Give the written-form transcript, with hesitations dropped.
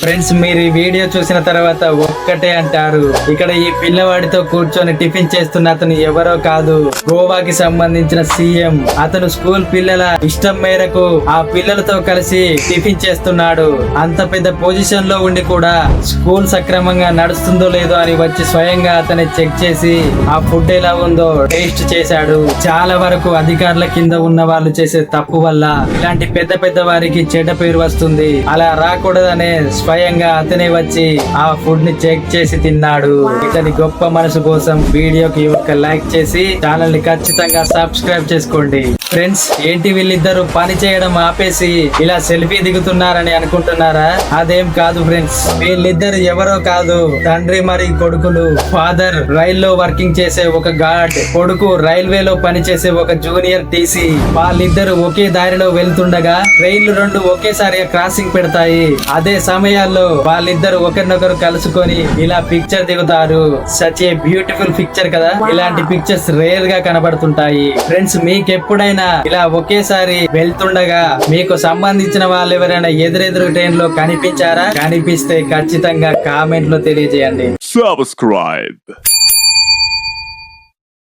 Friends, మీరు ఈ video చూసిన తర్వాత ఒక్కటే అంటారు, ఇక్కడ ఈ పిల్లవాడితో కూర్చొని టిఫిన్ చేస్తున్న అతను ఎవరో కాదు, గోవాకి సంబంధించిన సీఎం. అతను స్కూల్ పిల్లల ఇష్టం మేరకు ఆ పిల్లలతో కలిసి టిఫిన్ చేస్తున్నాడు. అంత పెద్ద పొజిషన్ లో ఉండి కూడా స్కూల్ సక్రమంగా నడుస్తుందో లేదో అని వచ్చి స్వయంగా అతన్ని చెక్ చేసి ఆ ఫుడ్ ఎలా ఉందో టేస్ట్ చేశాడు. చాలా వరకు అధికారుల కింద ఉన్న వాళ్ళు చేసే తప్పు వల్ల ఇలాంటి పెద్ద పెద్ద వారికి చెడ్డ పేరు వస్తుంది. అలా రాకూడదనే స్వయంగా అతనే వచ్చి ఆ ఫుడ్ ని చెక్ చేసి తిన్నాడు. ఇతని గొప్ప మనసు కోసం వీడియోకి ఒక లైక్ చేసి ఛానల్ ని ఖచ్చితంగా సబ్స్క్రైబ్ చేసుకోండి. ఫ్రెండ్స్, ఏంటి వీళ్ళిద్దరు పని చేయడం ఆపేసి ఇలా సెల్ఫీ దిగుతున్నారని అనుకుంటున్నారా? అదేం కాదు ఫ్రెండ్స్, వీళ్ళిద్దరు ఎవరో కాదు, తండ్రి మరి కొడుకులు. ఫాదర్ రైల్లో వర్కింగ్ చేసే ఒక గార్డ్, కొడుకు రైల్వేలో పనిచేసే ఒక జూనియర్ టీసీ. వాళ్ళిద్దరు ఒకే దారిలో వెళ్తుండగా ట్రైన్లు రెండు ఒకేసారి క్రాసింగ్ పెడతాయి. అదే సమయాల్లో వాళ్ళిద్దరు ఒకరినొకరు కలుసుకొని ఇలా పిక్చర్ దిగుతారు. సచ్ ఏ బ్యూటిఫుల్ పిక్చర్ కదా. ఇలాంటి పిక్చర్స్ రేర్ గా కనబడుతుంటాయి. ఫ్రెండ్స్, మీకెప్పుడైనా ఇలా ఒకేసారి వెళ్తుండగా మీకు సంబంధించిన వాళ్ళు ఎవరైనా ఎదురెదురు ట్రైన్ లో కనిపించారా? కనిపిస్తే ఖచ్చితంగా కామెంట్ లో తెలియజేయండి. Subscribe.